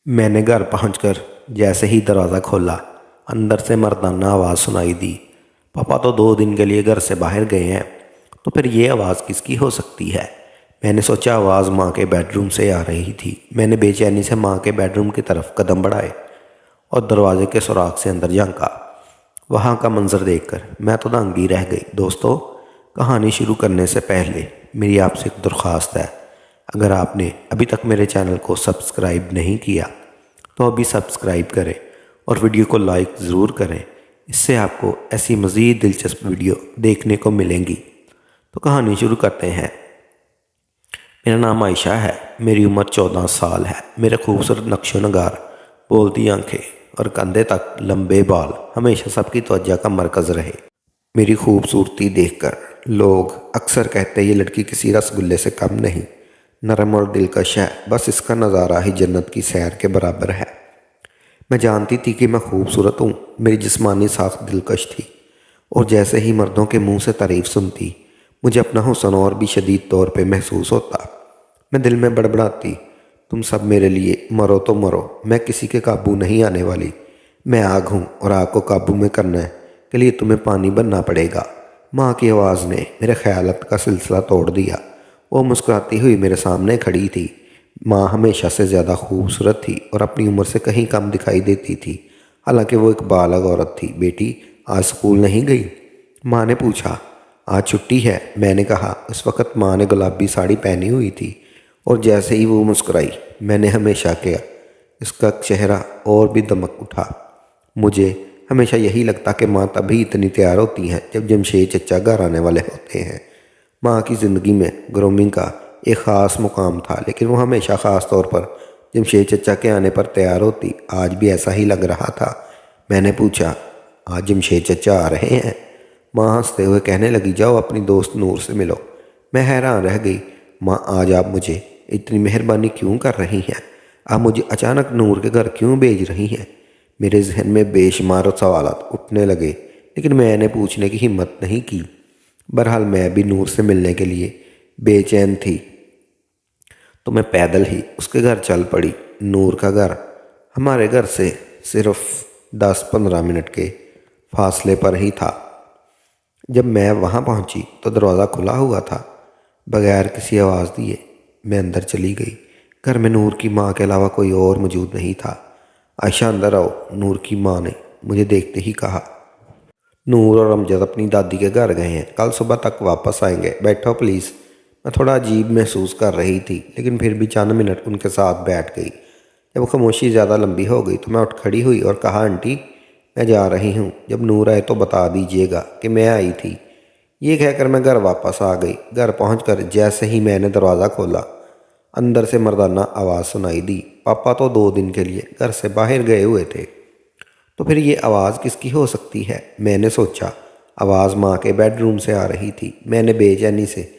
मैंने घर पहुंचकर जैसे ही दरवाज़ा खोला, अंदर से मर्दाना आवाज़ सुनाई दी। पापा तो 2 दिन के लिए घर से बाहर गए हैं, तो फिर ये आवाज़ किसकी हो सकती है। मैंने सोचा आवाज़ माँ के बेडरूम से आ रही थी। मैंने बेचैनी से माँ के बेडरूम की तरफ कदम बढ़ाए और दरवाजे के सुराख से अंदर झांका। वहाँ का मंजर देखकर मैं तो दंगी रह गई। दोस्तों, कहानी शुरू करने से पहले मेरी आपसे एक दरख्वास्त है। अगर आपने अभी तक मेरे चैनल को सब्सक्राइब नहीं किया तो अभी सब्सक्राइब करें और वीडियो को लाइक ज़रूर करें। इससे आपको ऐसी मज़ीद दिलचस्प वीडियो देखने को मिलेंगी। तो कहानी शुरू करते हैं। मेरा नाम आयशा है। मेरी उम्र 14 साल है। मेरे खूबसूरत नक्शो नगार, बोलती आंखें और कंधे तक लंबे बाल हमेशा सबकी तवज्जो का मरकज़ रहे। मेरी खूबसूरती देखकर लोग अक्सर कहते ये लड़की किसी रसगुल्ले से कम नहीं, नरम और दिलकश है। बस इसका नज़ारा ही जन्नत की सैर के बराबर है। मैं जानती थी कि मैं खूबसूरत हूँ। मेरी जिस्मानी साख दिलकश थी और जैसे ही मर्दों के मुंह से तारीफ़ सुनती, मुझे अपना हुस्न और भी शदीद तौर पे महसूस होता। मैं दिल में बड़बड़ाती, तुम सब मेरे लिए मरो तो मरो, मैं किसी के काबू नहीं आने वाली। मैं आग हूँ और आग को काबू में करने के लिए तुम्हें पानी बनना पड़ेगा। माँ की आवाज़ ने मेरे ख्यालात का सिलसिला तोड़ दिया। वो मुस्कुराती हुई मेरे सामने खड़ी थी। माँ हमेशा से ज़्यादा खूबसूरत थी और अपनी उम्र से कहीं कम दिखाई देती थी। हालांकि वो एक बालग औरत थी। बेटी, आज स्कूल नहीं गई? माँ ने पूछा। आज छुट्टी है, मैंने कहा। उस वक़्त माँ ने गुलाबी साड़ी पहनी हुई थी और जैसे ही वो मुस्कुराई, मैंने हमेशा किया इसका चेहरा और भी दमक उठा। मुझे हमेशा यही लगता कि माँ तभी इतनी तैयार होती हैं जब जमशेद चचा घर आने वाले होते हैं। माँ की ज़िंदगी में ग्रूमिंग का एक ख़ास मुकाम था, लेकिन वो हमेशा ख़ास तौर पर जमशेद चचा के आने पर तैयार होती। आज भी ऐसा ही लग रहा था। मैंने पूछा, आज जमशेद चचा आ रहे हैं? माँ हंसते हुए कहने लगी, जाओ अपनी दोस्त नूर से मिलो। मैं हैरान रह गई। माँ, आज आप मुझे इतनी मेहरबानी क्यों कर रही हैं? आप मुझे अचानक नूर के घर क्यों भेज रही हैं? मेरे जहन में बेशुमार सवालात उठने लगे, लेकिन मैंने पूछने की हिम्मत नहीं की। बहरहाल मैं भी नूर से मिलने के लिए बेचैन थी, तो मैं पैदल ही उसके घर चल पड़ी। नूर का घर हमारे घर से सिर्फ 10-15 मिनट के फासले पर ही था। जब मैं वहाँ पहुँची तो दरवाज़ा खुला हुआ था। बगैर किसी आवाज़ दिए मैं अंदर चली गई। घर में नूर की माँ के अलावा कोई और मौजूद नहीं था। आयशा, अंदर आओ, नूर की माँ ने मुझे देखते ही कहा। नूर और अमजद अपनी दादी के घर गए हैं, कल सुबह तक वापस आएंगे। बैठो प्लीज़। मैं थोड़ा अजीब महसूस कर रही थी, लेकिन फिर भी चंद मिनट उनके साथ बैठ गई। जब खामोशी ज़्यादा लंबी हो गई तो मैं उठ खड़ी हुई और कहा, आंटी, मैं जा रही हूँ। जब नूर आए तो बता दीजिएगा कि मैं आई थी। ये कहकर मैं घर वापस आ गई। घर पहुँचकर जैसे ही मैंने दरवाज़ा खोला, अंदर से मर्दाना आवाज़ सुनाई दी। पापा तो 2 दिन के लिए घर से बाहर गए हुए थे, तो फिर ये आवाज़ किसकी हो सकती है? मैंने सोचा। आवाज़ माँ के बेडरूम से आ रही थी। मैंने बेचैनी से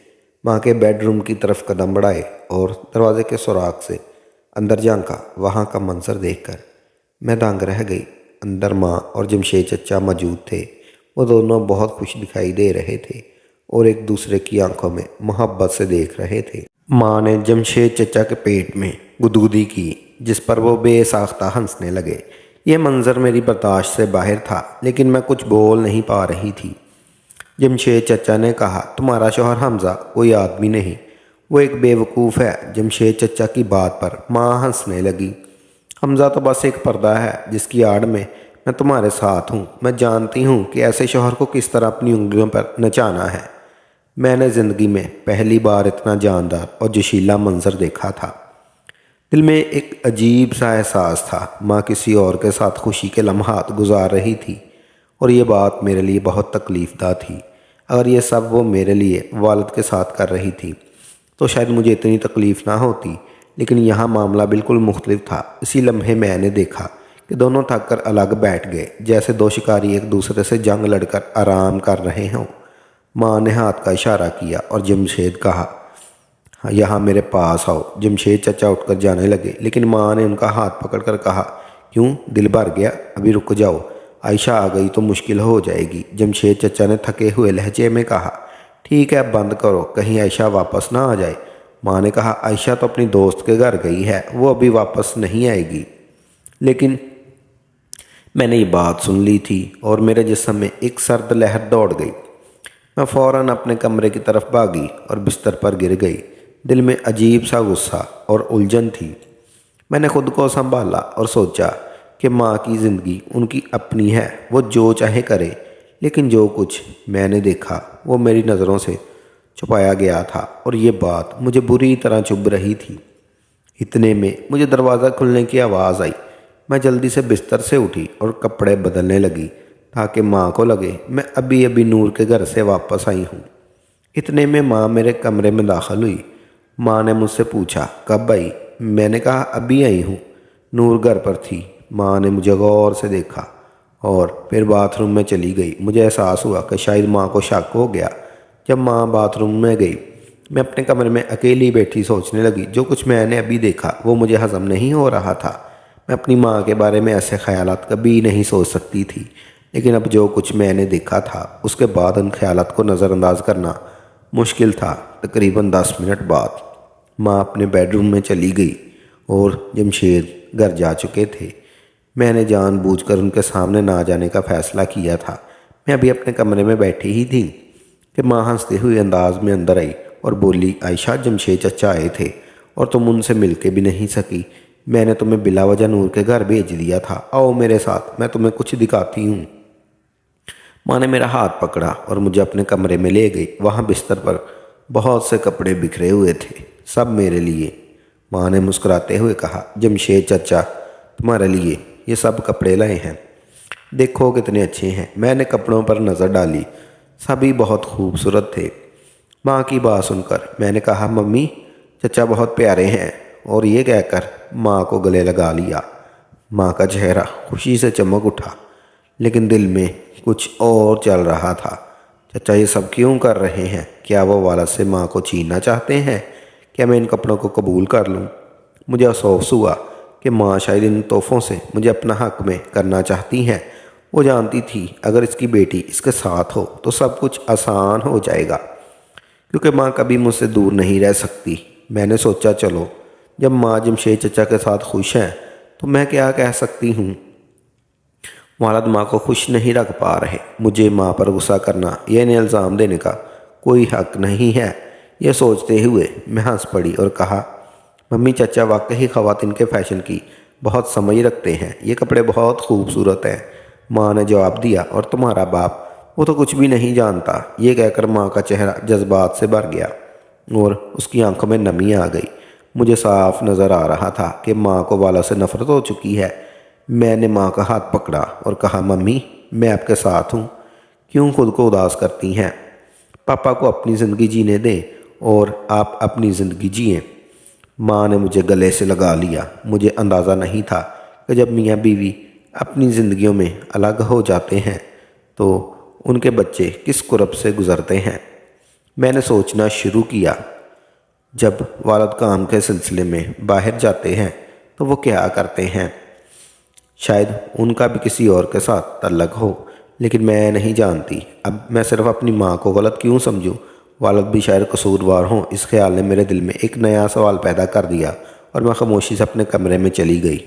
माँ के बेडरूम की तरफ कदम बढ़ाए और दरवाजे के सुराख से अंदर झांका। वहाँ का मंजर देखकर मैं दंग रह गई। अंदर माँ और जमशेद चचा मौजूद थे। वो दोनों बहुत खुश दिखाई दे रहे थे और एक दूसरे की आंखों में मोहब्बत से देख रहे थे। माँ ने जमशेद चचा के पेट में गुदगुदी की, जिस पर वो बेसाख्ता हंसने लगे। ये मंजर मेरी बर्दाश्त से बाहर था, लेकिन मैं कुछ बोल नहीं पा रही थी। जमशेद चचा ने कहा, तुम्हारा शौहर हमज़ा कोई आदमी नहीं, वो एक बेवकूफ़ है। जमशेद चचा की बात पर माँ हंसने लगी। हमज़ा तो बस एक पर्दा है जिसकी आड़ में मैं तुम्हारे साथ हूँ। मैं जानती हूँ कि ऐसे शौहर को किस तरह अपनी उंगलियों पर नचाना है। मैंने ज़िंदगी में पहली बार इतना जानदार और जोशीला मंजर देखा था। दिल में एक अजीब सा एहसास था। माँ किसी और के साथ खुशी के लम्हात गुजार रही थी और ये बात मेरे लिए बहुत तकलीफ़दा थी। अगर ये सब वो मेरे लिए वालिद के साथ कर रही थी तो शायद मुझे इतनी तकलीफ़ ना होती, लेकिन यहाँ मामला बिल्कुल मुख्तलिफ था। इसी लम्हे मैंने देखा कि दोनों थक कर अलग बैठ गए, जैसे 2 शिकारी एक दूसरे से जंग लड़कर आराम कर रहे हों। माँ ने हाथ का इशारा किया और जमशेद कहा, यहाँ मेरे पास आओ। जमशेद चचा उठकर जाने लगे, लेकिन माँ ने उनका हाथ पकड़कर कहा, क्यों, दिल भर गया? अभी रुक जाओ, आयशा आ गई तो मुश्किल हो जाएगी। जमशेद चचा ने थके हुए लहजे में कहा, ठीक है, अब बंद करो, कहीं आयशा वापस ना आ जाए। माँ ने कहा, आयशा तो अपनी दोस्त के घर गई है, वो अभी वापस नहीं आएगी। लेकिन मैंने ये बात सुन ली थी और मेरे जिस्म में एक सर्द लहर दौड़ गई। मैं फ़ौरन अपने कमरे की तरफ भागी और बिस्तर पर गिर गई। दिल में अजीब सा गुस्सा और उलझन थी। मैंने खुद को संभाला और सोचा कि माँ की ज़िंदगी उनकी अपनी है, वो जो चाहे करे। लेकिन जो कुछ मैंने देखा वो मेरी नज़रों से छुपाया गया था और ये बात मुझे बुरी तरह चुभ रही थी। इतने में मुझे दरवाज़ा खुलने की आवाज़ आई। मैं जल्दी से बिस्तर से उठी और कपड़े बदलने लगी ताकि माँ को लगे मैं अभी अभी नूर के घर से वापस आई हूँ। इतने में माँ मेरे कमरे में दाखिल हुई। माँ ने मुझसे पूछा, कब आई? मैंने कहा, अभी आई हूँ। नूर घर पर थी। माँ ने मुझे गौर से देखा और फिर बाथरूम में चली गई। मुझे एहसास हुआ कि शायद माँ को शक हो गया। जब माँ बाथरूम में गई, मैं अपने कमरे में अकेली बैठी सोचने लगी। जो कुछ मैंने अभी देखा वो मुझे हज़म नहीं हो रहा था। मैं अपनी माँ के बारे में ऐसे ख्यालात कभी नहीं सोच सकती थी, लेकिन अब जो कुछ मैंने देखा था उसके बाद उन ख्यालात को नज़रअंदाज करना मुश्किल था। तकरीबन 10 मिनट बाद माँ अपने बेडरूम में चली गई और जमशेद घर जा चुके थे। मैंने जानबूझकर उनके सामने ना जाने का फ़ैसला किया था। मैं अभी अपने कमरे में बैठी ही थी कि माँ हंसते हुए अंदाज में अंदर आई और बोली, आयशा, जमशेद चचा आए थे और तुम उनसे मिलके भी नहीं सकी। मैंने तुम्हें बिला वजह नूर के घर भेज दिया था। आओ मेरे साथ, मैं तुम्हें कुछ दिखाती हूँ। माँ ने मेरा हाथ पकड़ा और मुझे अपने कमरे में ले गई। वहाँ बिस्तर पर बहुत से कपड़े बिखरे हुए थे, सब मेरे लिए। माँ ने मुस्कुराते हुए कहा, जमशेद चचा तुम्हारे लिए ये सब कपड़े लाए हैं, देखो कितने अच्छे हैं। मैंने कपड़ों पर नज़र डाली, सभी बहुत खूबसूरत थे। माँ की बात सुनकर मैंने कहा, मम्मी, चचा बहुत प्यारे हैं, और ये कहकर माँ को गले लगा लिया। माँ का चेहरा खुशी से चमक उठा, लेकिन दिल में कुछ और चल रहा था। चचा ये सब क्यों कर रहे हैं? क्या वो वालद से माँ को छीनना चाहते हैं? क्या मैं इन कपड़ों को कबूल कर लूँ? मुझे अफसोस हुआ कि माँ शायद इन तोहफ़ों से मुझे अपना हक में करना चाहती हैं। वो जानती थी अगर इसकी बेटी इसके साथ हो तो सब कुछ आसान हो जाएगा, क्योंकि माँ कभी मुझसे दूर नहीं रह सकती। मैंने सोचा, चलो जब माँ जमशेद चचा के साथ खुश हैं तो मैं क्या कह सकती हूँ। वालिद माँ को खुश नहीं रख पा रहे। मुझे माँ पर गुस्सा करना या इन्हें इल्ज़ाम देने का कोई हक नहीं है। यह सोचते हुए मैं हंस पड़ी और कहा, मम्मी, चचा वाकई ख़वातीन के फ़ैशन की बहुत समझ रखते हैं। ये कपड़े बहुत खूबसूरत हैं। माँ ने जवाब दिया, और तुम्हारा बाप, वो तो कुछ भी नहीं जानता। ये कहकर माँ का चेहरा जज्बात से भर गया और उसकी आंखों में नमी आ गई। मुझे साफ नज़र आ रहा था कि माँ को वाला से नफ़रत हो चुकी है। मैंने माँ का हाथ पकड़ा और कहा, मम्मी, मैं आपके साथ हूँ, क्यों खुद को उदास करती हैं? पापा को अपनी ज़िंदगी जीने दें और आप अपनी ज़िंदगी जिएं। माँ ने मुझे गले से लगा लिया। मुझे अंदाज़ा नहीं था कि जब मियाँ बीवी अपनी ज़िंदगियों में अलग हो जाते हैं तो उनके बच्चे किस कुरब से गुज़रते हैं। मैंने सोचना शुरू किया, जब वालिद काम के सिलसिले में बाहर जाते हैं तो वो क्या करते हैं। शायद उनका भी किसी और के साथ तल्लक हो, लेकिन मैं नहीं जानती। अब मैं सिर्फ अपनी माँ को गलत क्यों समझूं? वालिद भी शायद कसूरवार हों। इस ख्याल ने मेरे दिल में एक नया सवाल पैदा कर दिया और मैं खामोशी से अपने कमरे में चली गई।